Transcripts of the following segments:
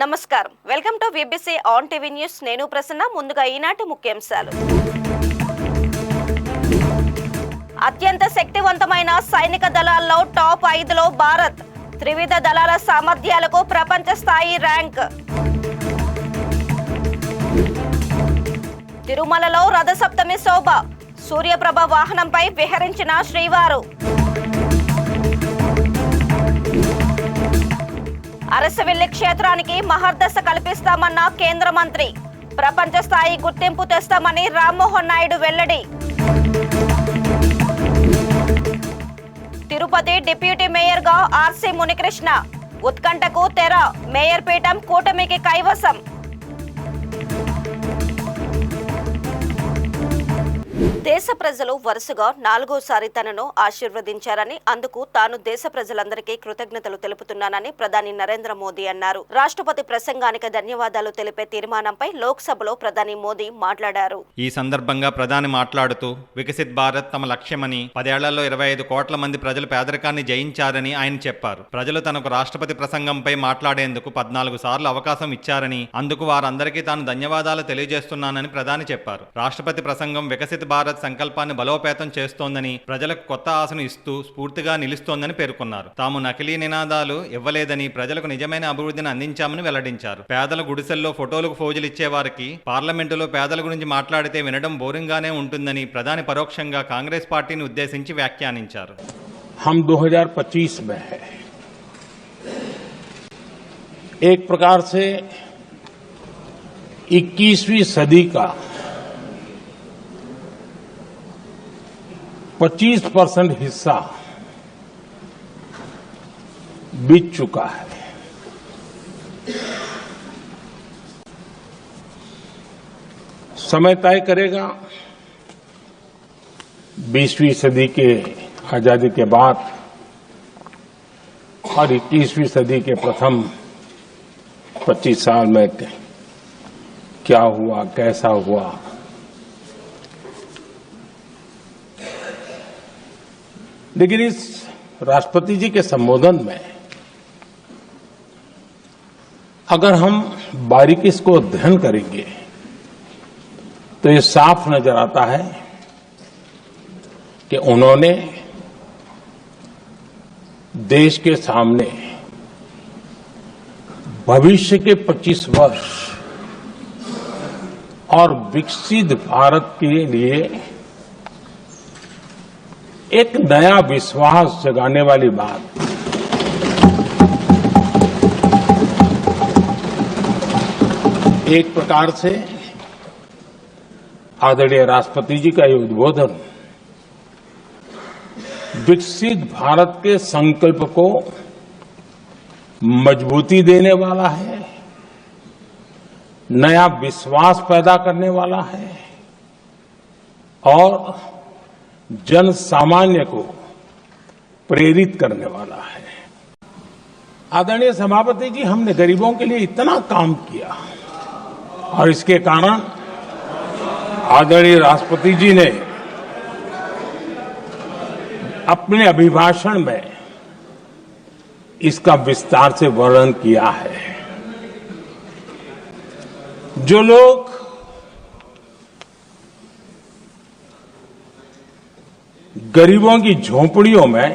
నమస్కారం welcome to VBC on TV news నేను ప్రసన్న ముందుగా ఈనాటి ముఖ్యాంశాలు అత్యంత శక్తివంతమైన సైనిక దళాల్లో టాప్ 5లో భారత్ త్రివిధ దళాల సామర్థ్యాలకు ప్రపంచ స్థాయి ర్యాంక్ తిరుమలలో రథసప్తమి శోభ సూర్యప్రభ వాహనంపై విహరించిన శ్రీవారు అరసవిల్లి క్షేత్రానికి మహర్దశ కల్పిస్తామన్న కేంద్ర మంత్రి ప్రపంచ స్థాయి గుర్తింపు తెస్తామని రామ్మోహన్ నాయుడు వెల్లడి తిరుపతి డిప్యూటీ మేయర్గా ఆర్సీ మునికృష్ణ ఉత్కంఠకు తెర మేయర్ పీఠం కూటమికి కైవసం దేశ ప్రజలు వరుసగా 4వసారి తనను ఆశీర్వదించారని అందుకు తాను దేశ ప్రజలందరికీ కృతజ్ఞతలు తెలుపుతున్నానని ప్రధాని నరేంద్ర మోదీ అన్నారు. రాష్ట్రపతి ప్రసంగానికి ధన్యవాదాలు తెలిపే తీర్మానంపై లోక్సభలో ప్రధాని మోదీ మాట్లాడారు. ఈ సందర్భంగా ప్రధాని మాట్లాడుతూ వికసిత్ భారత్ తమ లక్ష్యమని 10 ఏళ్లలో 25 కోట్ల మంది ప్రజలు పేదరికాన్ని జయించారని ఆయన చెప్పారు. ప్రజలు తనకు రాష్ట్రపతి ప్రసంగంపై మాట్లాడేందుకు 14 సార్లు అవకాశం ఇచ్చారని అందుకు వారందరికీ తాను ధన్యవాదాలు తెలియజేస్తున్నానని ప్రధాని చెప్పారు. రాష్ట్రపతి ప్రసంగం వికసిత్ భారత్ సంకల్పాన్ని బలోపేతం చేస్తోందని ప్రజలకు కొత్త ఆశను ఇస్తూ స్ఫూర్తిగా నిలుస్తోందని పేర్కొన్నారు. తాము నకిలీ నినాదాలు ఇవ్వలేదని ప్రజలకు నిజమైన అభివృద్ధిని అందించామని వెల్లడించారు. పేదల గుడిసెల్లో ఫోటోలకు ఫోజులిచ్చే వారికి పార్లమెంటులో పేదల గురించి మాట్లాడితే వినడం బోరింగ్ గానే ఉంటుందని ప్రధాని పరోక్షంగా కాంగ్రెస్ పార్టీని ఉద్దేశించి వ్యాఖ్యానించారు. हम 2025 में है एक प्रकार से 21वीं सदी का 25% हिस्सा बीत चुका है. समय तय करेगा 20वीं सदी के आजादी के बाद और 21वीं सदी के प्रथम 25 साल में क्या हुआ, कैसा हुआ. लेकिन इस राष्ट्रपति जी के संबोधन में अगर हम बारीकी इसको अध्ययन करेंगे तो ये साफ नजर आता है कि उन्होंने देश के सामने भविष्य के 25 वर्ष और विकसित भारत के लिए एक नया विश्वास जगाने वाली बात एक प्रकार से आदरणीय राष्ट्रपति जी का ये उद्बोधन विकसित भारत के संकल्प को मजबूती देने वाला है, नया विश्वास पैदा करने वाला है और जन सामान्य को प्रेरित करने वाला है. आदरणीय सभापति जी, हमने गरीबों के लिए इतना काम किया और इसके कारण आदरणीय राष्ट्रपति जी ने अपने अभिभाषण में इसका विस्तार से वर्णन किया है. जो लोग गरीबों की झोंपड़ियों में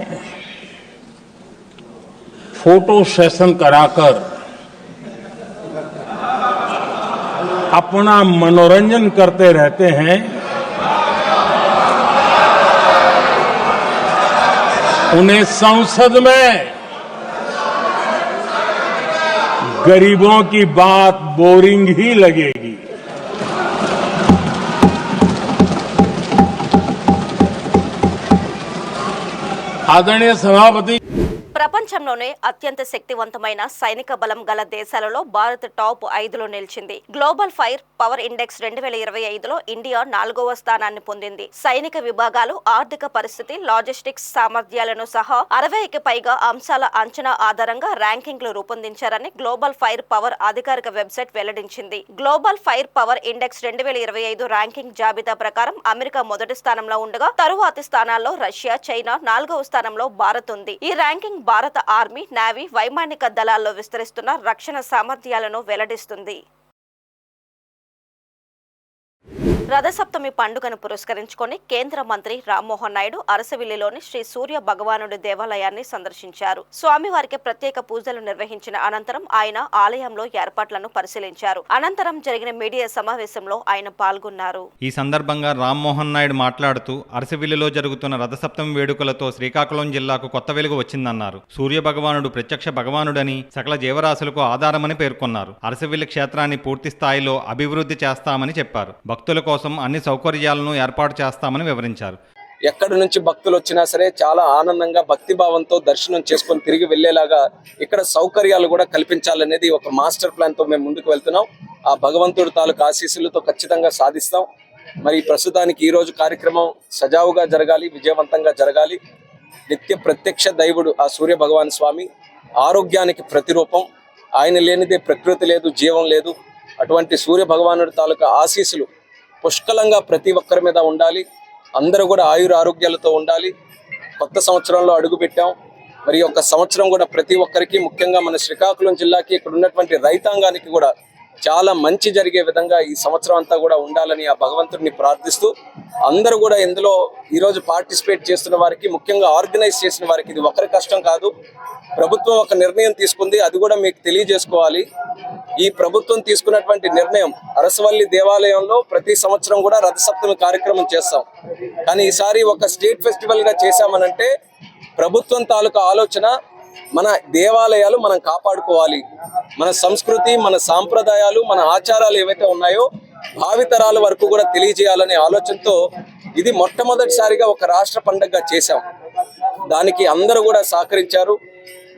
फोटो सेशन कराकर अपना मनोरंजन करते रहते हैं, उन्हें संसद में गरीबों की बात बोरिंग ही लगेगी. आदरणीय सभापति, ప్రపంచంలోనే అత్యంత శక్తివంతమైన సైనిక బలం గల దేశాలలో భారత్ టాప్ 5లో నిలిచింది. గ్లోబల్ ఫైర్ పవర్ ఇండెక్స్ 2025లో ఇండియా 4వ స్థానాన్ని పొందింది. సైనిక విభాగాలు, ఆర్థిక పరిస్థితి, లాజిస్టిక్స్ సామర్థ్యాలను సహా 60కి పైగా అంశాల అంచనా ఆధారంగా ర్యాంకింగ్లు రూపొందించారని గ్లోబల్ ఫైర్ పవర్ అధికారిక వెబ్సైట్ వెల్లడించింది. Global fire power index 2025 ranking జాబితా ప్రకారం అమెరికా మొదటి స్థానంలో ఉండగా తరువాతి స్థానాల్లో రష్యా, చైనా, 4వ స్థానంలో భారత్ ఉంది. ఈ ర్యాంకింగ్ భారత ఆర్మీ, నేవీ, వైమానిక దళాల్లో విస్తరిస్తున్న రక్షణ సామర్థ్యాలను వెల్లడిస్తుంది. రథసప్తమి పండుగను పురస్కరించుకొని కేంద్ర మంత్రి రామ్మోహన్ నాయుడు అరసవిల్లిలోని శ్రీ సూర్య భగవానుడి దేవాలయాన్ని సందర్శించారు. స్వామివారికి ప్రత్యేక పూజలు నిర్వహించిన అనంతరం ఆయన ఆలయంలో ఏర్పాట్లను పరిశీలించారు. అనంతరం జరిగిన మీడియా సమావేశంలో ఆయన పాల్గొన్నారు. ఈ సందర్భంగా రామ్మోహన్ నాయుడు మాట్లాడుతూ అరసవిల్లిలో జరుగుతున్న రథసప్తమి వేడుకలతో శ్రీకాకుళం జిల్లాకు కొత్త వెలుగు వచ్చిందన్నారు. సూర్య భగవానుడు ప్రత్యక్ష భగవానుడని, సకల జీవరాశులకు ఆధారమని పేర్కొన్నారు. అరసవిల్లి క్షేత్రాన్ని పూర్తి స్థాయిలో అభివృద్ధి చేస్తామని చెప్పారు. భక్తుల కోసం అన్ని సౌకర్యాలను ఏర్పాటు చేస్తామని వివరించారు. ఎక్కడి నుంచి భక్తులు వచ్చినా సరే చాలా ఆనందంగా భక్తిభావంతో దర్శనం చేసుకొని తిరిగి వెళ్లేలాగా ఇక్కడ సౌకర్యాలు కూడా కల్పించాలనేది ఒక మాస్టర్ ప్లాన్ తో మేము ముందుకు వెళ్తున్నాం. ఆ భగవంతుడి తాలూకు ఆశీస్సులతో ఖచ్చితంగా సాధిస్తాం. మరి ప్రస్తుతానికి ఈ రోజు కార్యక్రమం సజావుగా జరగాలి, విజయవంతంగా జరగాలి. నిత్య ప్రత్యక్ష దైవుడు ఆ సూర్య భగవాన్ స్వామి ఆరోగ్యానికి ప్రతిరూపం. ఆయన లేనిదే ప్రకృతి లేదు, జీవం లేదు. అటువంటి సూర్య భగవానుడి తాలూకా ఆశీస్సులు పుష్కలంగా ప్రతి ఒక్కరి మీద ఉండాలి. అందరూ కూడా ఆరోగ్యాలతో ఉండాలి. కొత్త సంవత్సరంలో అడుగుపెట్టాం. మరి ఒక సంవత్సరం కూడా ప్రతి ఒక్కరికి, ముఖ్యంగా మన శ్రీకాకుళం జిల్లాకి, ఇక్కడ ఉన్నటువంటి రైతాంగానికి కూడా చాలా మంచి జరిగే విధంగా ఈ సంవత్సరం అంతా కూడా ఉండాలని ఆ భగవంతుడిని ప్రార్థిస్తూ, అందరూ కూడా ఇందులో ఈరోజు పార్టిసిపేట్ చేస్తున్న వారికి, ముఖ్యంగా ఆర్గనైజ్ చేసిన వారికి ఇది ఒకరి కష్టం కాదు. ప్రభుత్వం ఒక నిర్ణయం తీసుకుంది, అది కూడా మీకు తెలియజేసుకోవాలి. ఈ ప్రభుత్వం తీసుకున్నటువంటి నిర్ణయం, అరసవల్లి దేవాలయంలో ప్రతి సంవత్సరం కూడా రథసప్తమి కార్యక్రమం చేస్తాం. కానీ ఈసారి ఒక స్టేట్ ఫెస్టివల్ గా చేశామనంటే ప్రభుత్వం తాలూకా ఆలోచన మన దేవాలయాలు మనం కాపాడుకోవాలి, మన సంస్కృతి, మన సాంప్రదాయాలు, మన ఆచారాలు ఏవైతే ఉన్నాయో భావితరాల వరకు కూడా తెలియజేయాలనే ఆలోచనతో ఇది మొట్టమొదటిసారిగా ఒక రాష్ట్ర పండుగగా చేశాం. దానికి అందరూ కూడా సహకరించారు.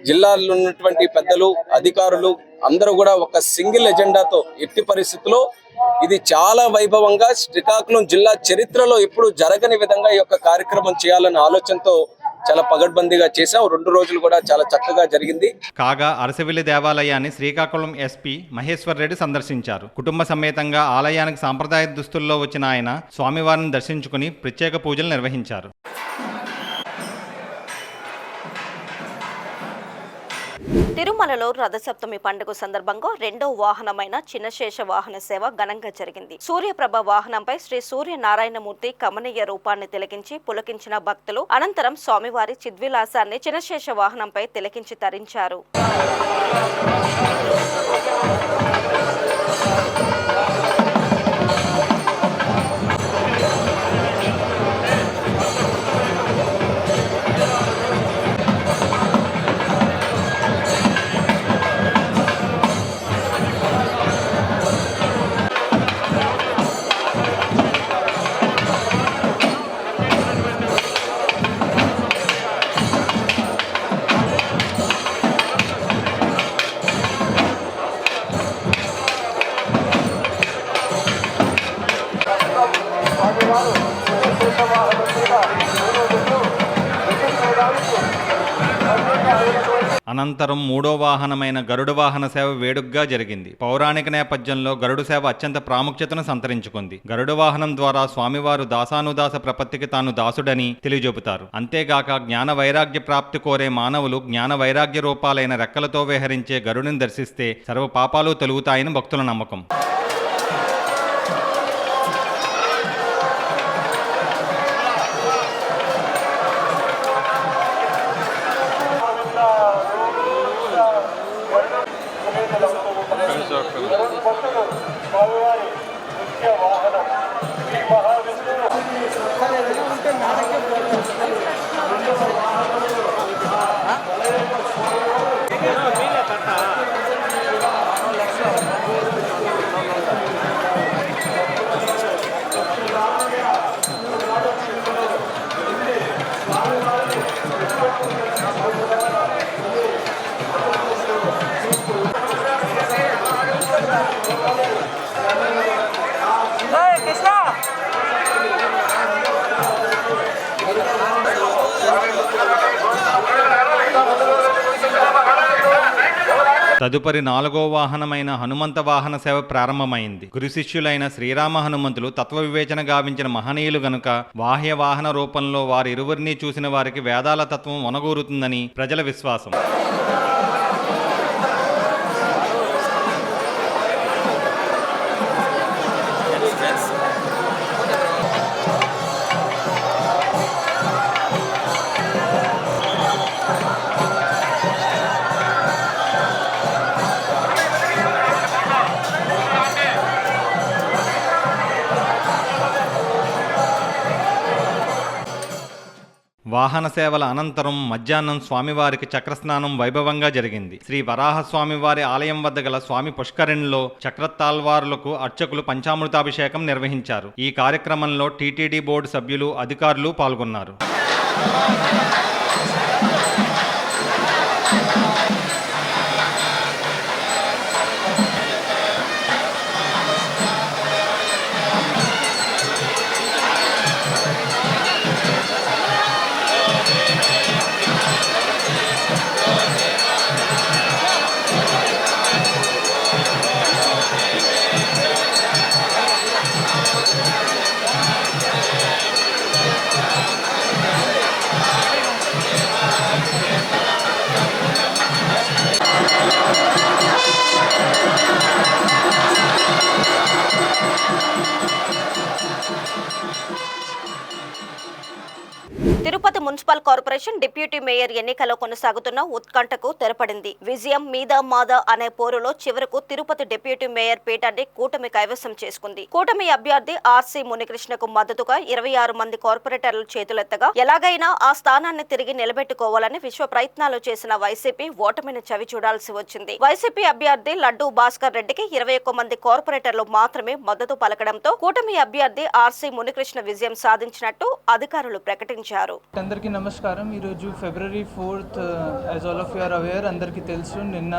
జిల్లాలో ఉన్నటువంటి పెద్దలు, అధికారులు అందరూ కూడా ఒక సింగిల్ ఎజెండాతో ఎట్టి పరిస్థితుల్లో ఇది చాలా వైభవంగా శ్రీకాకుళం జిల్లా చరిత్రలో ఎప్పుడు జరగని విధంగా ఈ యొక్క కార్యక్రమం చేయాలనే ఆలోచనతో చాలా పగడ్బందీగా చేశాం. 2 రోజులు కూడా చాలా చక్కగా జరిగింది. కాగా అరసవిల్లి దేవాలయాన్ని శ్రీకాకుళం ఎస్పీ మహేశ్వర్ రెడ్డి సందర్శించారు. కుటుంబ సమేతంగా ఆలయానికి సాంప్రదాయ దుస్తుల్లో వచ్చిన ఆయన స్వామివారిని దర్శించుకుని ప్రత్యేక పూజలు నిర్వహించారు. తిరుమలలో రథసప్తమి పండుగ సందర్భంగా 2వ వాహనమైన చిన్నశేష వాహన సేవ ఘనంగా జరిగింది. సూర్యప్రభ వాహనంపై శ్రీ సూర్యనారాయణమూర్తి కమనీయ రూపాన్ని తిలకించి పులకించిన భక్తులు అనంతరం స్వామివారి చిద్విలాసాన్ని చిన్నశేష వాహనంపై తిలకించి తరించారు. అనంతరం 3వ వాహనమైన గరుడ వాహన సేవ వేడుకగా జరిగింది. పౌరాణిక నేపథ్యంలో గరుడు సేవ అత్యంత ప్రాముఖ్యతను సంతరించుకుంది. గరుడ వాహనం ద్వారా స్వామివారు దాసానుదాస ప్రపత్తికి తాను దాసుడని తెలియజెబుతారు. అంతేగాక జ్ఞాన వైరాగ్య ప్రాప్తి కోరే మానవులు జ్ఞాన వైరాగ్య రూపాలైన రెక్కలతో విహరించే గరుడిని దర్శిస్తే సర్వ పాపాలు తొలుగుతాయని భక్తుల నమ్మకం. Krishna! తదుపరి 4వ వాహనమైన హనుమంత వాహన సేవ ప్రారంభమైంది. గురు శిష్యులైన శ్రీరామ హనుమంతులు తత్వ వివేచన గావించిన మహనీయులు గనుక బాహ్య వాహన రూపంలో వారి ఇరువురిని చూసిన వారికి వేదాల తత్వం వనగూరుతుందని ప్రజల విశ్వాసం. వాహన సేవల అనంతరం మధ్యాహ్నం స్వామివారికి చక్రస్నానం వైభవంగా జరిగింది. శ్రీ వరాహ స్వామివారి ఆలయం వద్ద గల స్వామి పుష్కరిణిలో చక్రతాల్వారులకు అర్చకులు పంచామృతాభిషేకం నిర్వహించారు. ఈ కార్యక్రమంలో టీటీడీ బోర్డు సభ్యులు, అధికారులు పాల్గొన్నారు. Tirupati municipal corporation deputy mayor ఎన్నికలో కొనసాగుతున్న ఉత్కంఠకు తెరపడింది. విజయం మీద మాద అనే పోరులో చివరకు తిరుపతి డిప్యూటీ మేయర్ పీఠాన్ని కూటమి కైవసం చేసుకుంది. కూటమి అభ్యర్థి ఆర్సీ మునికృష్ణకు మద్దతుగా 26 మంది కార్పొరేటర్లు చేతులెత్తగా ఎలాగైనా ఆ స్థానాన్ని తిరిగి నిలబెట్టుకోవాలని విశ్వ ప్రయత్నాలు చేసిన వైసీపీ ఓటమిని చవి చూడాల్సి వచ్చింది. వైసీపీ అభ్యర్థి లడ్డూ భాస్కర్ రెడ్డికి 21 మంది కార్పొరేటర్లు మాత్రమే మద్దతు పలకడంతో కూటమి అభ్యర్థి ఆర్సీ మునికృష్ణ విజయం సాధించినట్టు అధికారులు ప్రకటించారు. అందరికీ నమస్కారం. ఈరోజు February 4th as all of you are aware, అందరికీ తెలుసు, నిన్న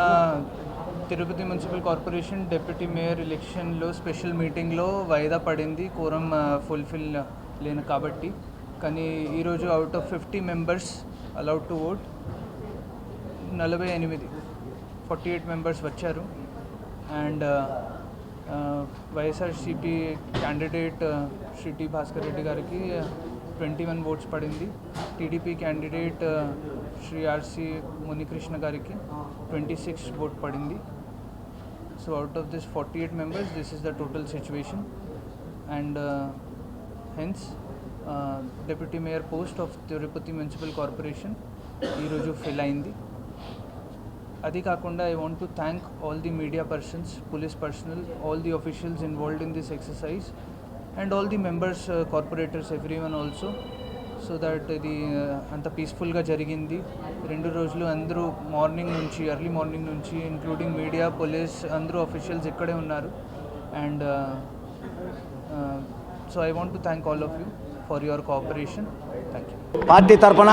Tirupati municipal corporation deputy mayor ఎలక్షన్లో స్పెషల్ మీటింగ్లో వాయిదా పడింది, కోరం ఫుల్ఫిల్ లేను కాబట్టి. కానీ ఈరోజు out of 50 members allowed to vote 48 members వచ్చారు. And YSRCP candidate Shri T Bhaskar Reddy గారికి 21 ఓట్స్ పడింది. TDP candidate Shri R C Munikrishna గారికి 26 ఓట్ పడింది. So out of this 48 members, this is the total situation. And hence deputy mayor post of Tirupati municipal corporation ఈరోజు fill అయింది. అది కాకుండా I want to thank all the media persons, police personnel, all the officials involved in this exercise and all the members, corporators, everyone also, so that ఇది అంత పీస్ఫుల్గా జరిగింది. 2 రోజులు అందరూ ఎర్లీ మార్నింగ్ నుంచి ఇంక్లూడింగ్ మీడియా, పోలీస్, అందరూ officials ఇక్కడే ఉన్నారు. And so I want to thank all of you for your cooperation. Thank you. Party తరఫున,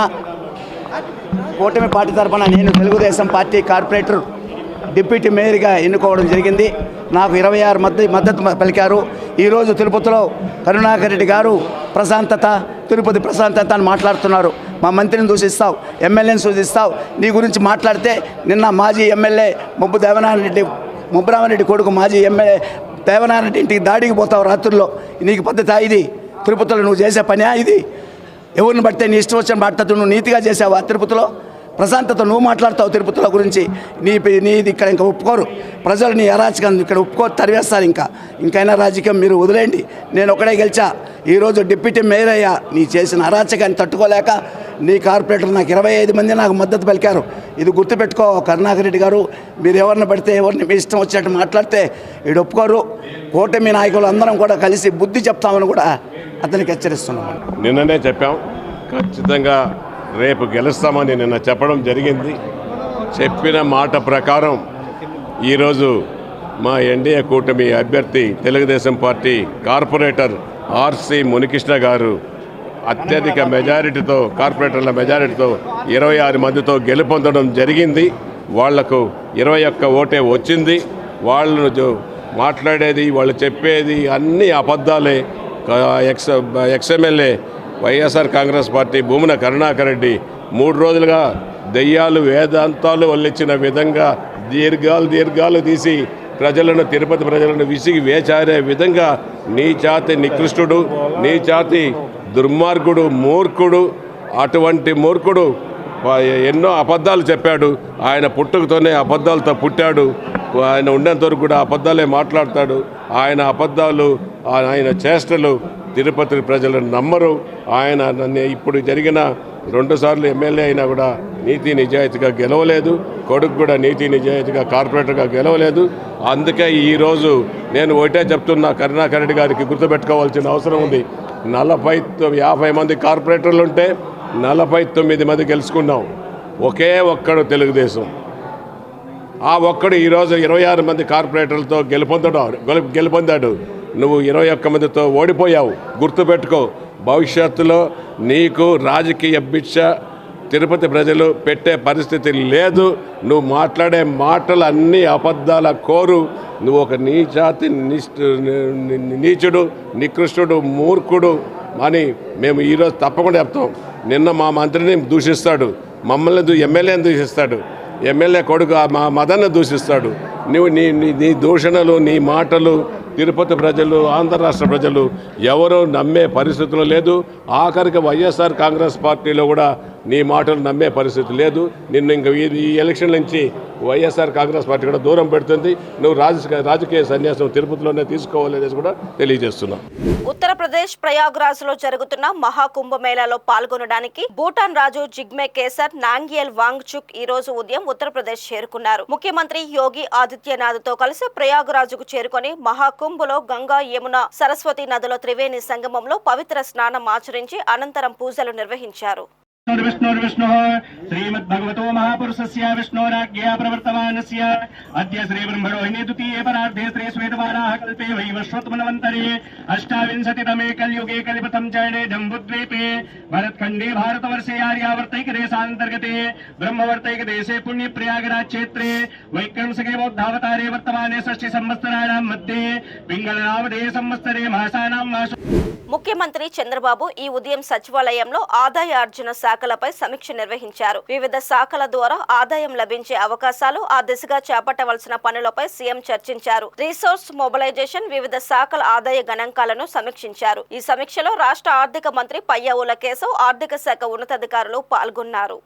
కూటమి పార్టీ తరఫున నేను తెలుగుదేశం పార్టీ కార్పొరేటర్ డిప్యూటీ మేయర్గా ఎన్నుకోవడం జరిగింది. నాకు 26 మద్దతు పలికారు. ఈరోజు తిరుపతిలో కరుణాకర్ రెడ్డి గారు తిరుపతి ప్రశాంతత అని మాట్లాడుతున్నారు. మా మంత్రిని దూషిస్తావు, ఎమ్మెల్యేని సూచిస్తావు, నీ గురించి మాట్లాడితే నిన్న మాజీ ఎమ్మెల్యే ముబ్బరామరెడ్డి కొడుకు మాజీ ఎమ్మెల్యే దేవనారెడ్డి ఇంటికి దాడికి పోతావు రాత్రుల్లో. నీకు పద్ధతి ఇది? తిరుపతిలో నువ్వు చేసే పని ఇది? ఎవరిని పడితే నీ ఇష్టం వచ్చిన మాట్లాడుతూ నువ్వు నీతిగా చేసావా? తిరుపతిలో ప్రశాంతత నువ్వు మాట్లాడతావు తిరుపతిలో గురించి. నీది ఇక్కడ ఇంకా ఒప్పుకోరు ప్రజలు, నీ అరాచకం ఇక్కడ ఒప్పుకో, తరివేస్తారు. ఇంకైనా రాజకీయం మీరు వదిలేండి. నేను ఒకడే గెలిచా, ఈరోజు డిప్యూటీ మేయర్ అయ్యా. నీ చేసిన అరాచకాన్ని తట్టుకోలేక నీ కార్పొరేటర్ నాకు 25 మంది నాకు మద్దతు పలికారు. ఇది గుర్తుపెట్టుకో కరుణాకర్ రెడ్డి గారు. మీరు ఎవరిని పడితే ఎవరిని మీ ఇష్టం వచ్చినట్టు మాట్లాడితే వీడు ఒప్పుకోరు. కూటమి నాయకులు అందరం కూడా కలిసి బుద్ధి చెప్తామని కూడా అతనికి హెచ్చరిస్తున్నాం. నిన్ననే చెప్పాం, ఖచ్చితంగా రేపు గెలుస్తామని నిన్న చెప్పడం జరిగింది. చెప్పిన మాట ప్రకారం ఈరోజు మా ఎన్డీఏ కూటమి అభ్యర్థి Telugu Desam party corporator RC Munikrishna గారు అత్యధిక మెజారిటీతో, కార్పొరేటర్ల మెజారిటీతో 26 మందితో గెలుపొందడం జరిగింది. వాళ్లకు 21 ఓటే వచ్చింది. వాళ్ళు మాట్లాడేది, వాళ్ళు చెప్పేది అన్నీ అబద్ధాలే. ఎక్స్ఎమ్మెల్యే వైఎస్ఆర్ కాంగ్రెస్ పార్టీ భూమన కరుణాకర్ రెడ్డి 3 రోజులుగా దెయ్యాలు వేదాంతాలు వల్లించిన విధంగా దీర్ఘాలు తీసి తిరుపతి ప్రజలను విసిగి వేచారే విధంగా నీచాతి నికృష్టుడు, నీచాతి దుర్మార్గుడు, మూర్ఖుడు, అటువంటి మూర్ఖుడు ఎన్నో అబద్ధాలు చెప్పాడు. ఆయన పుట్టుకతోనే అబద్ధాలతో పుట్టాడు. ఆయన ఉండేంత వరకు కూడా అబద్ధాలే మాట్లాడతాడు. ఆయన అబద్ధాలు, ఆయన చేష్టలు తిరుపతి ప్రజలను నమ్మరు. ఆయన ఇప్పుడు జరిగిన 2 సార్లు ఎమ్మెల్యే అయినా కూడా నీతి నిజాయితీగా గెలవలేదు. కొడుకు కూడా నీతి నిజాయితీగా కార్పొరేటర్గా గెలవలేదు. అందుకే ఈరోజు నేను ఒకటే చెప్తున్నా, కరుణాకర్ రెడ్డి గారికి గుర్తుపెట్టుకోవాల్సిన అవసరం ఉంది. 50 మంది కార్పొరేటర్లు ఉంటే 49 మంది గెలుచుకున్నాం. ఒకే ఒక్కడు తెలుగుదేశం. ఆ ఒక్కడు ఈరోజు 26 మంది కార్పొరేటర్లతో గెలుపొందాడు. నువ్వు 21 మందితో ఓడిపోయావు. గుర్తుపెట్టుకో, భవిష్యత్తులో నీకు రాజకీయ భిక్ష తిరుపతి ప్రజలు పెట్టే పరిస్థితి లేదు. నువ్వు మాట్లాడే మాటలు అన్నీ అబద్ధాల కోరు. నువ్వు ఒక నీచుడు, నికృష్టుడు, మూర్ఖుడు అని మేము ఈరోజు తప్పకుండా చెప్తాం. నిన్న మా మంత్రిని దూషిస్తాడు, మమ్మల్ని ఎమ్మెల్యేని దూషిస్తాడు, ఎమ్మెల్యే కొడుకు మా మదన్ని దూషిస్తాడు. నువ్వు నీ దూషణలు, నీ మాటలు తిరుపతి ప్రజలు, ఆంధ్ర రాష్ట్ర ప్రజలు ఎవరూ నమ్మే పరిస్థితులు లేదు. ఆఖరికి వైఎస్ఆర్ కాంగ్రెస్ పార్టీలో కూడా నీ మాటలు నమ్మే పరిస్థితి లేదు. నిన్ను ఇంక ఈ ఎలక్షన్ నుంచి వైఎస్ఆర్ కాంగ్రెస్ పార్టీ కూడా దూరం పెడుతుంది. నువ్వు రాజకీయ సన్యాసం తిరుపతిలోనే తీసుకోవాలనేసి కూడా తెలియజేస్తున్నావు. ఉత్తరప్రదేశ్ ప్రయాగ్రాజ్ లో జరుగుతున్న మహాకుంభమేళాలో పాల్గొనడానికి భూటాన్ రాజు జిగ్మే కేసర్ నాంగ్యేల్ వాంగ్చుక్ ఈ రోజు ఉదయం ఉత్తరప్రదేశ్ చేరుకున్నారు. ముఖ్యమంత్రి యోగి ఆదిత్యనాథ్ తో కలిసి ప్రయాగ్రాజ్కు చేరుకొని మహాకుంభలో గంగా, యమున, సరస్వతి నదుల త్రివేణి సంగమంలో పవిత్ర స్నానం ఆచరించి అనంతరం పూజలు నిర్వహించారు. विष्णुर्विष्णुः श्रीमद्भगवतो महापुरुषस्य विष्णोराज्ञया प्रवर्तमानस्य अद्य श्रीब्रह्मणोहिनी द्वितीये परार्धे श्री श्वेतवाराह कल्पे वैवस्वतमन्वन्तरे अष्टाविंशतितमे कलियुगे कलिपथं चरणे जम्बुद्वीपे भरतखण्डे भारतवर्षे आर्यावर्तैकदेशान्तर्गते ब्रह्मवर्तैकदेशे पुण्यप्रयागराज क्षेत्रे वैक्रमशके बौद्धावतारे वर्तमाने षष्ठी संवत्सराणां मध्ये पिङ्गलनामधे संवत्सरे मासानां मासो. ముఖ్యమంత్రి చంద్రబాబు ఈ ఉదయం సచివాలయంలో ఆదాయార్జన శాఖలపై సమీక్ష నిర్వహించారు. వివిధ శాఖల ద్వారా ఆదాయం లభించే అవకాశాలు, ఆ దిశగా చేపట్టవలసిన పనులపై సీఎం చర్చించారు. రిసోర్స్ మొబిలైజేషన్, వివిధ శాఖల ఆదాయ గణాంకాలను సమీక్షించారు. ఈ సమీక్షలో రాష్ట్ర ఆర్థిక మంత్రి పయ్యావుల కేశవ్, ఆర్థిక శాఖ ఉన్నతాధికారులు పాల్గొన్నారు.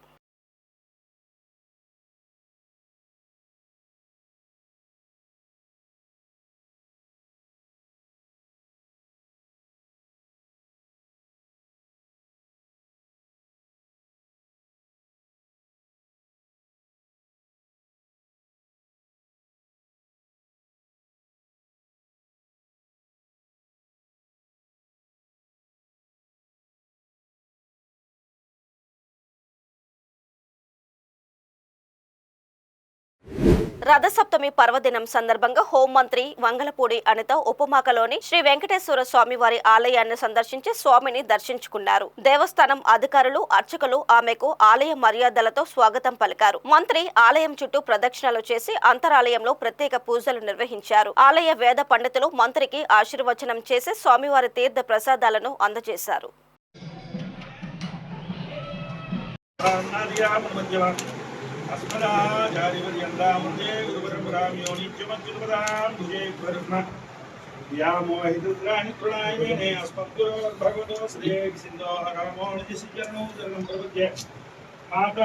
రథసప్తమి పర్వదినం సందర్భంగా హోంమంత్రి వంగలపూడి అనిత ఉపమాకలోని శ్రీ వెంకటేశ్వర స్వామి వారి ఆలయాన్ని సందర్శించి స్వామిని దర్శించుకున్నారు. దేవస్థానం అధికారులు, అర్చకులు ఆమెకు ఆలయ మర్యాదలతో స్వాగతం పలికారు. మంత్రి ఆలయం చుట్టూ ప్రదక్షిణలు చేసి అంతరాలయంలో ప్రత్యేక పూజలు నిర్వహించారు. ఆలయ వేద పండితులు మంత్రికి ఆశీర్వచనం చేసి స్వామివారి తీర్థ ప్రసాదాలను అందజేశారు. अस्मदाचार्यपर्यन्तामुदे गुरुपरम्परां नित्यमच्युतपदां भुजेश्वरस्म व्यामोहितुत्राणि प्रणायमेने अस्मद्गुरोर्भगवतो श्रीसिन्धोः रामोनिजसिचरणौ शरणं प्रपद्ये माता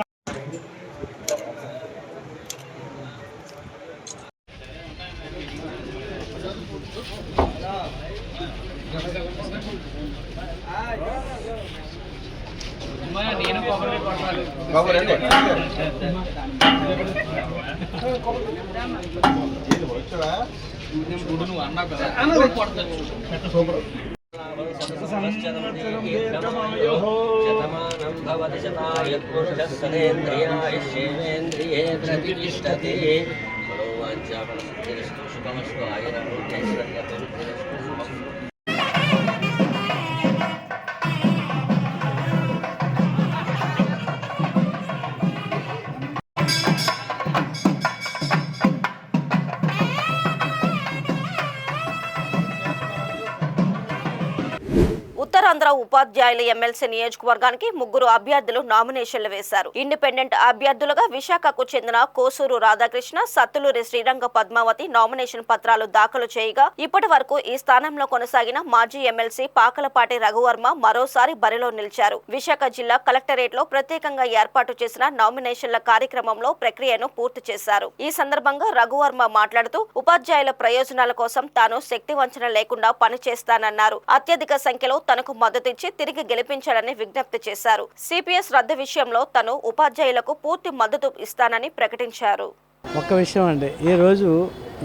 ఉత్తరాంధ్ర ఉపాధ్యాయుల ఎమ్మెల్సీ నియోజకవర్గానికి 3 అభ్యర్థులు నామినేషన్లు వేశారు. ఇండిపెండెంట్ అభ్యర్థులుగా విశాఖకు చెందిన కోసూరు రాధాకృష్ణ, సత్తులూరి శ్రీరంగ పద్మావతి నామినేషన్ పత్రాలు దాఖలు చేయగా ఇప్పటి వరకు ఈ స్థానంలో కొనసాగిన మాజీ ఎమ్మెల్సీ పాకలపాటి రఘువర్మ మరోసారి బరిలో నిలిచారు. విశాఖ జిల్లా కలెక్టరేట్ లో ప్రత్యేకంగా ఏర్పాటు చేసిన నామినేషన్ల కార్యక్రమంలో ప్రక్రియను పూర్తి చేశారు. ఈ సందర్భంగా రఘువర్మ మాట్లాడుతూ ఉపాధ్యాయుల ప్రయోజనాల కోసం తాను శక్తి వంచన లేకుండా పనిచేస్తానన్నారు. అత్యధిక సంఖ్యలో తనకు మద్దతిచ్చి తిరిగి గెలిపించాలని విజ్ఞప్తి చేశారు. సిపిఎస్ రద్దు విషయంలో తను ఉపాధ్యాయులకు పూర్తి మద్దతు ఇస్తానని ప్రకటించారు. ఒక్క విషయం అండి, ఈరోజు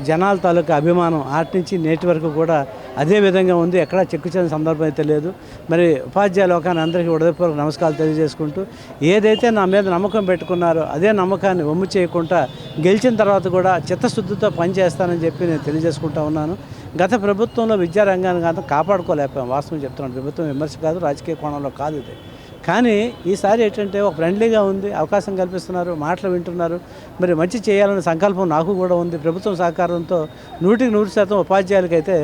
జనాల తాలూకా అభిమానం ఆటి నుంచి నేటి వరకు కూడా అదే విధంగా ఉంది. ఎక్కడా చెక్కుచెల్లిన సందర్భం అయితే లేదు. మరి ఉపాధ్యాయ లోకాన్ని అందరికీ హృదయపూర్వక నమస్కారాలు తెలియజేసుకుంటూ ఏదైతే నా మీద నమ్మకం పెట్టుకున్నారో అదే నమ్మకాన్ని వమ్ము చేయకుండా గెలిచిన తర్వాత కూడా చిత్తశుద్ధితో పనిచేస్తానని చెప్పి నేను తెలియజేసుకుంటా ఉన్నాను. గత ప్రభుత్వంలో విద్యారంగాన్ని కాదు కాపాడుకోలేకపోయాం. వాస్తవం చెప్తున్నాను, ప్రభుత్వం విమర్శ కాదు, రాజకీయ కోణంలో కాదు ఇది. కానీ ఈసారి ఏంటంటే ఒక ఫ్రెండ్లీగా ఉంది, అవకాశం కల్పిస్తున్నారు, మాటలు వింటున్నారు. మరి మంచి చేయాలనే సంకల్పం నాకు కూడా ఉంది. ప్రభుత్వం సహకారంతో 100% ఉపాధ్యాయులకైతే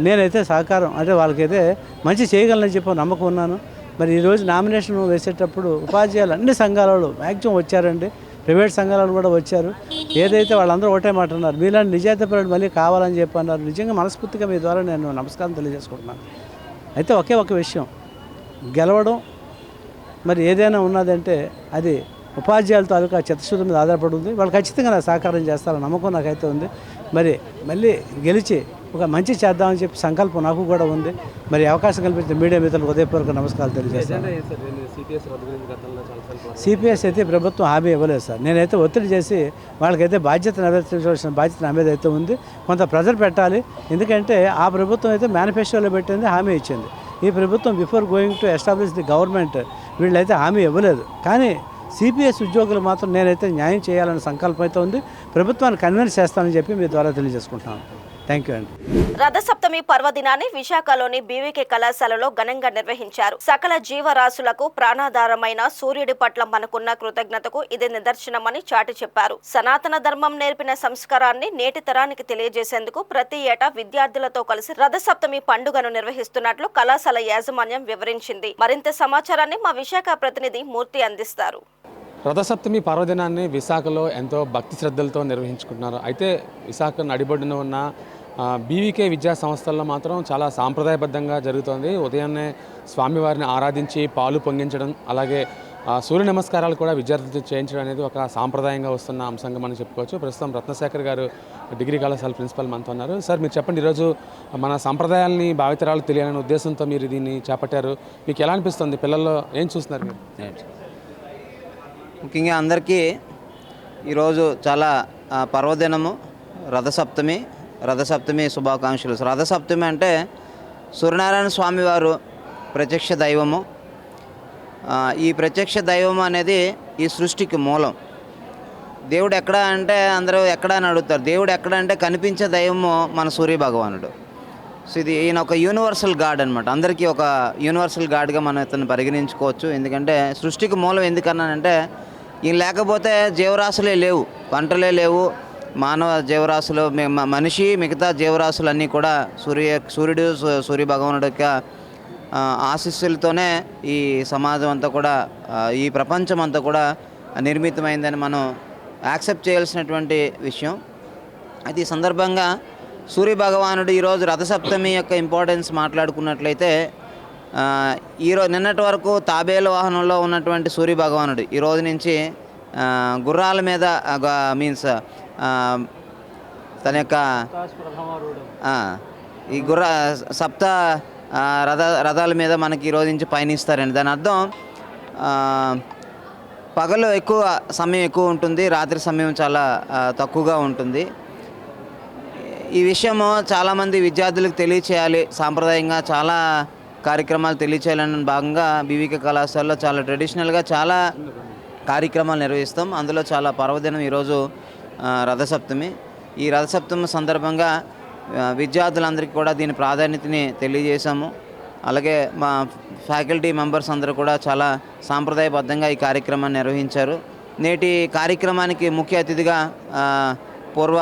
నేనైతే సహకారం అంటే వాళ్ళకైతే మంచి చేయగలనని చెప్పి నమ్మకం ఉన్నాను. మరి ఈరోజు నామినేషన్ వేసేటప్పుడు ఉపాధ్యాయులు అన్ని సంఘాలలో మ్యాక్సిమం వచ్చారండి, ప్రైవేట్ సంఘాలను కూడా వచ్చారు. ఏదైతే వాళ్ళందరూ ఒకటే మాట అన్నారు, మీలాంటి నిజాయితీపరుడు మళ్ళీ కావాలని చెప్పి అన్నారు. నిజంగా మనస్ఫూర్తిగా మీ ద్వారా నేను నమస్కారం తెలియజేసుకుంటున్నాను. అయితే ఒక విషయం, గెలవడం మరి ఏదైనా ఉన్నదంటే అది ఉపాధ్యాయుల తాలూకా చిత్తశుద్ధి మీద ఆధారపడి ఉంది. వాళ్ళు ఖచ్చితంగా నాకు సహకారం చేస్తారని నమ్మకం నాకైతే ఉంది. మరి మళ్ళీ గెలిచి ఒక మంచి చేద్దామని చెప్పి సంకల్పం నాకు కూడా ఉంది. మరి అవకాశం కల్పించిన మీడియా మిత్రులకు ఉదయపూర్వక నమస్కారాలు తెలియజేస్తాను. సిపిఎస్ అయితే ప్రభుత్వం హామీ ఇవ్వలేదు సార్. నేనైతే ఒత్తిడి చేసి వాళ్ళకైతే బాధ్యత నెరవేర్చవలసిన బాధ్యత నా మీద అయితే ఉంది. కొంత ప్రెజర్ పెట్టాలి. ఎందుకంటే ఆ ప్రభుత్వం అయితే మేనిఫెస్టోలో పెట్టింది, హామీ ఇచ్చింది. ఈ ప్రభుత్వం before going to establish the government వీళ్ళైతే హామీ ఇవ్వలేదు. కానీ సిపిఎస్ ఉద్యోగులు మాత్రం నేనైతే న్యాయం చేయాలనే సంకల్పం అయితే ఉంది. ప్రభుత్వాన్ని కన్విన్స్ చేస్తానని చెప్పి మీ ద్వారా తెలియజేసుకుంటున్నాను. థ్యాంక్ యూ అండి. రథసప్తమి పర్వదినాన్ని విశాఖలోని బీవీకే కళాశాలలో ఘనంగా నిర్వహించారు. సకల జీవరాశులకు ప్రాణాధారమైన సూర్యుడి పట్ల మనకున్న కృతజ్ఞతకు ఇది నిదర్శనమని చాటి చెప్పారు. సనాతన ధర్మం నేర్పిన సంస్కారాన్ని నేటి తరానికి తెలియజేసేందుకు ప్రతి ఏటా విద్యార్థులతో కలిసి రథసప్తమి పండుగను నిర్వహిస్తున్నట్లు కళాశాల యాజమాన్యం వివరించింది. మరింత సమాచారాన్ని మా విశాఖ ప్రతినిధి మూర్తి అందిస్తారు. రథసప్తమి పర్వదినాన్ని విశాఖలో ఎంతో భక్తి శ్రద్ధలతో నిర్వహించుకుంటున్నారు. అయితే విశాఖ నడిబొడ్డున ఉన్న బీవీకే విద్యా సంస్థల్లో మాత్రం చాలా సాంప్రదాయబద్ధంగా జరుగుతోంది. ఉదయాన్నే స్వామివారిని ఆరాధించి పాలు పొంగించడం, అలాగే సూర్య నమస్కారాలు కూడా విద్యార్థులతో చేయించడం అనేది ఒక సాంప్రదాయంగా వస్తున్న అంశంగా మనం చెప్పుకోవచ్చు. ప్రస్తుతం రత్నశేఖర్ గారు డిగ్రీ కళాశాల ప్రిన్సిపల్ మనతో ఉన్నారు. సార్, మీరు చెప్పండి, ఈరోజు మన సాంప్రదాయాలని భావితరాలు తెలియాలనే ఉద్దేశంతో మీరు దీన్ని చేపట్టారు. మీకు ఎలా అనిపిస్తుంది? పిల్లల్లో ఏం చూస్తున్నారు మీరు? ముఖ్యంగా అందరికీ ఈరోజు చాలా పర్వదినము, రథసప్తమి శుభాకాంక్షలు. రథసప్తమి అంటే సూర్యనారాయణ స్వామి వారు ప్రత్యక్ష దైవము. ఈ ప్రత్యక్ష దైవం అనేది ఈ సృష్టికి మూలం. దేవుడు ఎక్కడ అంటే అందరూ ఎక్కడ అని అడుగుతారు. దేవుడు ఎక్కడ అంటే కనిపించే దైవము మన సూర్య భగవానుడు. సో ఈయన ఒక యూనివర్సల్ గాడ్ అనమాట. అందరికీ ఒక యూనివర్సల్ గాడ్గా మనం ఇతను పరిగణించుకోవచ్చు. ఎందుకంటే సృష్టికి మూలం ఎందుకన్నానంటే ఈయన లేకపోతే జీవరాశులే లేవు, పంటలే లేవు, మానవ జీవరాశులు, మనిషి, మిగతా జీవరాశులన్నీ కూడా సూర్య భగవానుడి యొక్క ఆశీస్సులతోనే ఈ సమాజం అంతా కూడా, ఈ ప్రపంచం అంతా కూడా నిర్మితమైందని మనం యాక్సెప్ట్ చేయాల్సినటువంటి విషయం. అయితే ఈ సందర్భంగా సూర్య భగవానుడు ఈరోజు రథసప్తమి యొక్క ఇంపార్టెన్స్ మాట్లాడుకున్నట్లయితే, నిన్నటి వరకు తాబేలు వాహనంలో ఉన్నటువంటి సూర్య భగవానుడు ఈరోజు నుంచి గుర్రాల మీద తన యొక్క ఈ సప్త రథాల మీద మనకి ఈరోజు నుంచి పయనిస్తారండి. దాని అర్థం పగలు సమయం ఎక్కువ ఉంటుంది, రాత్రి సమయం చాలా తక్కువగా ఉంటుంది. ఈ విషయము చాలామంది విద్యార్థులకు తెలియచేయాలి. సాంప్రదాయంగా చాలా కార్యక్రమాలు తెలియచేయాలని భాగంగా బీవీకే కళాశాలలో చాలా ట్రెడిషనల్గా చాలా కార్యక్రమాలు నిర్వహిస్తాం. అందులో చాలా పర్వదినం ఈరోజు రథసప్తమి. ఈ రథసప్తమి సందర్భంగా విద్యార్థులందరికీ కూడా దీని ప్రాధాన్యతని తెలియజేశాము. అలాగే మా ఫ్యాకల్టీ మెంబర్స్ అందరూ కూడా చాలా సాంప్రదాయబద్ధంగా ఈ కార్యక్రమాన్ని నిర్వహించారు. నేటి కార్యక్రమానికి ముఖ్య అతిథిగా పూర్వ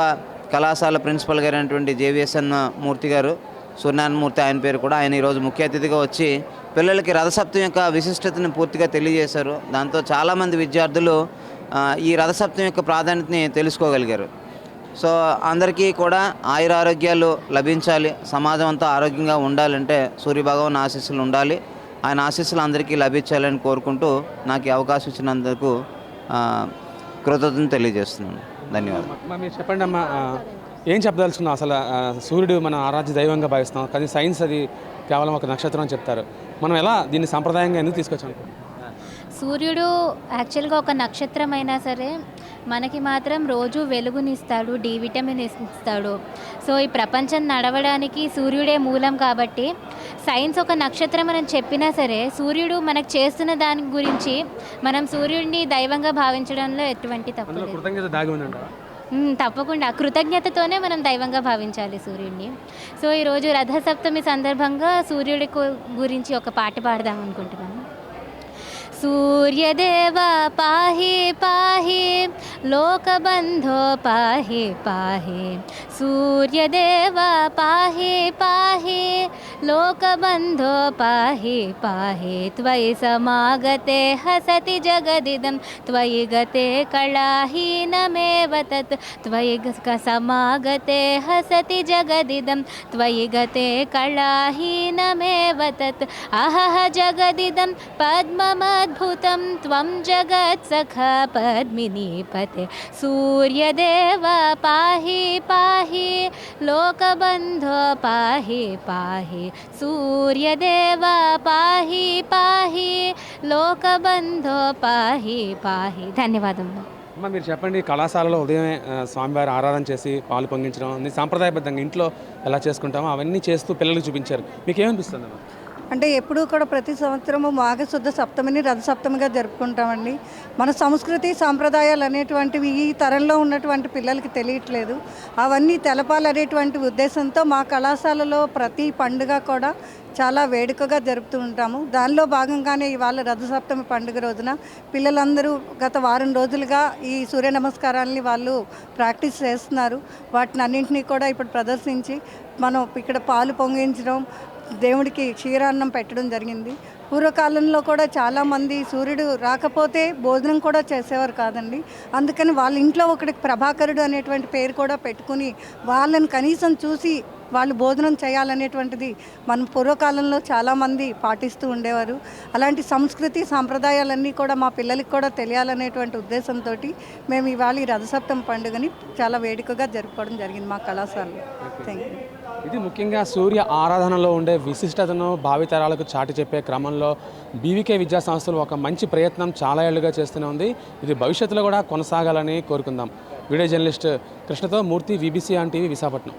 కళాశాల ప్రిన్సిపల్ గారైనటువంటి జేవిఎస్ఎన్ మూర్తి గారు, సూర్యనారాయణమూర్తి ఆయన పేరు కూడా. ఆయన ఈరోజు ముఖ్య అతిథిగా వచ్చి పిల్లలకి రథసప్తమి యొక్క విశిష్టతను పూర్తిగా తెలియజేశారు. దాంతో చాలామంది విద్యార్థులు ఈ రథసప్తమి యొక్క ప్రాధాన్యతని తెలుసుకోగలిగారు. సో అందరికీ కూడా ఆయురారోగ్యాలు లభించాలి, సమాజం అంతా ఆరోగ్యంగా ఉండాలంటే సూర్యభగవాన్ ఆశీస్సులు ఉండాలి. ఆయన ఆశీస్సులు అందరికీ లభించాలని కోరుకుంటూ నాకు ఈ అవకాశం ఇచ్చినందుకు కృతజ్ఞతలు తెలియజేస్తున్నాను. ధన్యవాదాలు. మీరు చెప్పండి అమ్మా, ఏం చెప్పదలుచుకున్నాం? అసలు సూర్యుడు మన ఆరాధ్య దైవంగా భావిస్తాం, కానీ సైన్స్ అది కేవలం ఒక నక్షత్రం అని చెప్తారు. మనం ఎలా దీన్ని సాంప్రదాయంగా ఎందుకు తీసుకొచ్చాం? సూర్యుడు యాక్చువల్గా ఒక నక్షత్రం అయినా సరే మనకి మాత్రం రోజు వెలుగునిస్తాడు, డి విటమిన్ ఇస్తాడు. సో ఈ ప్రపంచం నడవడానికి సూర్యుడే మూలం కాబట్టి సైన్స్ ఒక నక్షత్రం అని చెప్పినా సరే సూర్యుడు మనకు చేస్తున్న దాని గురించి మనం సూర్యుడిని దైవంగా భావించడంలో ఎటువంటి తప్పు లేదు. కృతజ్ఞత దాగి ఉందంటారా? తప్పకుండా కృతజ్ఞతతోనే మనం దైవంగా భావించాలి సూర్యుడిని. సో ఈరోజు రథసప్తమి సందర్భంగా సూర్యుడి గురించి ఒక పాట పాడదాం అనుకుంటున్నాను. सूर्यदेव पाहि पाहि लोकबन्धो पाहि पाहि सूर्यदेव पाहि पाहि लोकबन्धो पाहि पाहि त्वयि समागते हसति जगदिदं त्वयि गते कलाहीनमेव तत् त्वयि समागते हसति जगदिदं त्वयि गते कलाहीनमेव तत् अहह जगदिदं पद्ममद्भुतं त्वं जगत्सखा पद्मिनीपते सूर्यदेव पाहि पाहि लोकबन्धो पाहि पाहि सूर्यदेव पाहि पाहि लोकबन्धो पाहि पाहि. ధన్యవాదములు. అమ్మ మీరు చెప్పండి, కళాశాలలో ఉదయమే స్వామివారి ఆరాధన చేసి పాలు పొంగించడం అన్ని సాంప్రదాయబద్ధంగా ఇంట్లో ఎలా చేసుకుంటామో అవన్నీ చేస్తూ పిల్లలకు చూపించారు. మీకు ఏమనిపిస్తుంది అమ్మ? అంటే ఎప్పుడూ కూడా ప్రతి సంవత్సరము మాఘశుద్ధ సప్తమిని రథసప్తమిగా జరుపుకుంటామండి. మన సంస్కృతి సాంప్రదాయాలు అనేటువంటివి ఈ తరంలో ఉన్నటువంటి పిల్లలకి తెలియట్లేదు. అవన్నీ తెలపాలనేటువంటి ఉద్దేశంతో మా కళాశాలలో ప్రతి పండుగ కూడా చాలా వేడుకగా జరుపుతూ ఉంటాము. దానిలో భాగంగానే ఇవాళ రథసప్తమి పండుగ రోజున పిల్లలందరూ గత వారం రోజులుగా ఈ సూర్య నమస్కారాలని వాళ్ళు ప్రాక్టీస్ చేస్తున్నారు. వాటిని అన్నింటినీ కూడా ఇప్పుడు ప్రదర్శించి మనం ఇక్కడ పాలు పొంగించడం, దేవుడికి క్షీరాన్నం పెట్టడం జరిగింది. పూర్వకాలంలో కూడా చాలామంది సూర్యుడు రాకపోతే భోజనం కూడా చేసేవారు కాదండి. అందుకని వాళ్ళ ఇంట్లో ఒకటికి ప్రభాకరుడు అనేటువంటి పేరు కూడా పెట్టుకుని వాళ్ళని కనీసం చూసి వాళ్ళు భోజనం చేయాలనేటువంటిది మనం పూర్వకాలంలో చాలామంది పాటిస్తూ ఉండేవారు. అలాంటి సంస్కృతి సాంప్రదాయాలన్నీ కూడా మా పిల్లలకి కూడా తెలియాలనేటువంటి ఉద్దేశంతో మేము ఇవాళ ఈ రథసప్తమి పండుగని చాలా వేడుకగా జరుపుకోవడం జరిగింది మా కళాశాలలో. Thank you. ఇది ముఖ్యంగా సూర్య ఆరాధనలో ఉండే విశిష్టతను భావితరాలకు చాటి చెప్పే క్రమంలో బీవీకే విద్యా సంస్థలు ఒక మంచి ప్రయత్నం చాలా ఏళ్లుగా చేస్తూనే ఉంది. ఇది భవిష్యత్తులో కూడా కొనసాగాలని కోరుకుందాం. వీడియో జర్నలిస్ట్ కృష్ణతో Murthy, VBC on TV, Visakhapatnam.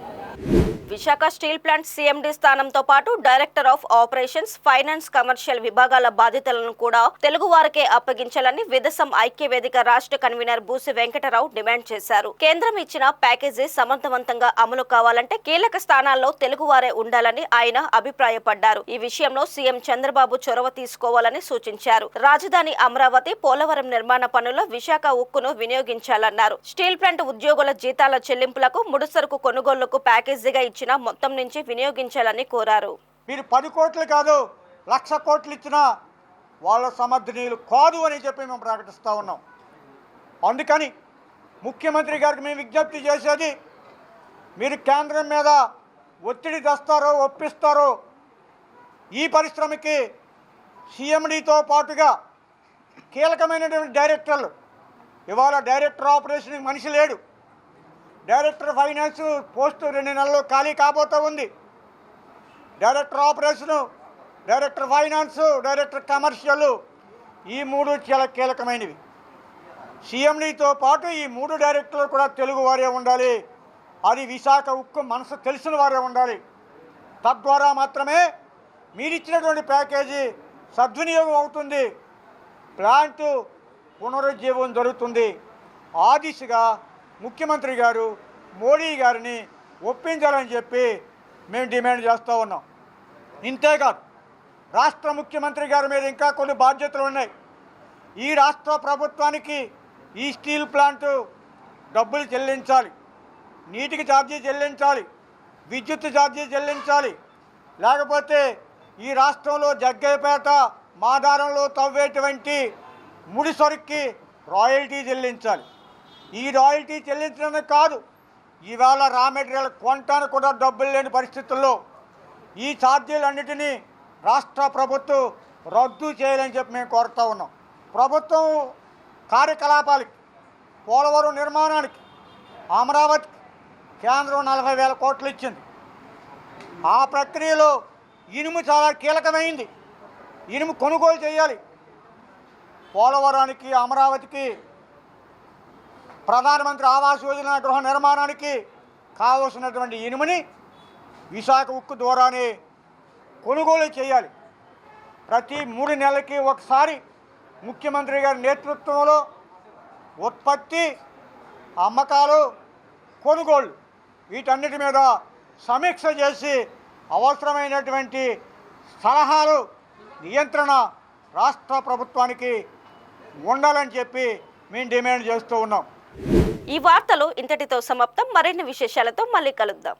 Visakha steel plant CMD స్థానంతో పాటు director of operations, finance, commercial విభాగాల బాధ్యతలను కూడా తెలుగు వారికే అప్పగించాలని విదసం ఐక్యవేదిక రాష్ట్ర కన్వీనర్ బూసి వెంకటరావు డిమాండ్ చేశారు. కేంద్రం ఇచ్చిన ప్యాకేజీ సమర్థవంతంగా అమలు కావాలంటే కీలక స్థానాల్లో తెలుగు వారే ఉండాలని ఆయన అభిప్రాయపడ్డారు. ఈ విషయంలో సీఎం చంద్రబాబు చొరవ తీసుకోవాలని సూచించారు. రాజధాని అమరావతి, పోలవరం నిర్మాణ పనుల్లో విశాఖ ఉక్కును వినియోగించాలన్నారు. స్టీల్ ప్లాంట్ ఉద్యోగుల జీతాల చెల్లింపులకు, ముడిసరుకు కొనుగోళ్లకు ప్యాకేజీగా ఇచ్చిన మొత్తం నుంచి వినియోగించాలని కోరారు. మీరు 10 కోట్లు కాదు 1,00,000 కోట్లు ఇచ్చినా వాళ్ళ సమర్థనీయులు కాదు అని చెప్పి మేము ప్రకటిస్తూ ఉన్నాం. అందుకని ముఖ్యమంత్రి గారికి మేము విజ్ఞప్తి చేసేది, మీరు కేంద్రం మీద ఒత్తిడి తెస్తారో ఒప్పిస్తారో ఈ పరిశ్రమకి సీఎండీతో పాటుగా కీలకమైనటువంటి డైరెక్టర్లు, ఇవాళ డైరెక్టర్ ఆపరేషన్కి మనిషి లేడు, డైరెక్టర్ ఫైనాన్స్ పోస్టు 2 నెలల్లో ఖాళీ కాబోతూ ఉంది. Director operation, director finance, director commercial ఈ 3 చాలా కీలకమైనవి. సీఎండీతో పాటు ఈ 3 డైరెక్టర్లు కూడా తెలుగు వారే ఉండాలి. అది విశాఖ ఉక్కు మనసు తెలిసిన వారే ఉండాలి. తద్వారా మాత్రమే మీరిచ్చినటువంటి ప్యాకేజీ సద్వినియోగం అవుతుంది, ప్లాంటు పునరుజ్జీవం జరుగుతుంది. ఆ దిశగా ముఖ్యమంత్రి గారు మోడీ గారిని ఒప్పించాలని చెప్పి మేము డిమాండ్ చేస్తూ ఉన్నాం. ఇంతేకాదు రాష్ట్ర ముఖ్యమంత్రి గారి మీద ఇంకా కొన్ని బాధ్యతలు ఉన్నాయి. ఈ రాష్ట్ర ప్రభుత్వానికి ఈ స్టీల్ ప్లాంటు డబ్బులు చెల్లించాలి, నీటికి ఛార్జీ చెల్లించాలి, విద్యుత్ ఛార్జీ చెల్లించాలి, లేకపోతే ఈ రాష్ట్రంలో జగ్గయ్యపేట మాదారంలో తవ్వేటువంటి ముడి సరుక్కి రాయల్టీ చెల్లించాలి. ఈ రాయల్టీ చెల్లించడమే కాదు, ఈవేళ రా మెటీరియల్ కొనటానికి కూడా డబ్బులు లేని పరిస్థితుల్లో ఈ ఛార్జీలన్నిటినీ రాష్ట్ర ప్రభుత్వం రద్దు చేయాలని చెప్పి మేము కోరుతూ ఉన్నాం. ప్రభుత్వం కార్యకలాపాలకి, పోలవరం నిర్మాణానికి, అమరావతికి కేంద్రం 40,000 కోట్లు ఇచ్చింది. ఆ ప్రక్రియలో ఇనుము చాలా కీలకమైంది. ఇనుము కొనుగోలు చేయాలి. పోలవరానికి, అమరావతికి, ప్రధానమంత్రి ఆవాస్ యోజన గృహ నిర్మాణానికి కావలసినటువంటి ఇనుముని విశాఖ ఉక్కు ద్వారానే కొనుగోలు చేయాలి. ప్రతి 3 నెలలకి ఒకసారి ముఖ్యమంత్రి గారి నేతృత్వంలో ఉత్పత్తి, అమ్మకాలు, కొనుగోళ్ళు వీటన్నిటి మీద సమీక్ష చేసి అవసరమైనటువంటి సలహాలు, నియంత్రణ రాష్ట్ర ప్రభుత్వానికి ఉండాలని చెప్పి మేము డిమాండ్ చేస్తూ ఉన్నాం. ఈ వార్తలు ఇంతటితో సమాప్తం. మరిన్ని విశేషాలతో మళ్ళీ కలుద్దాం.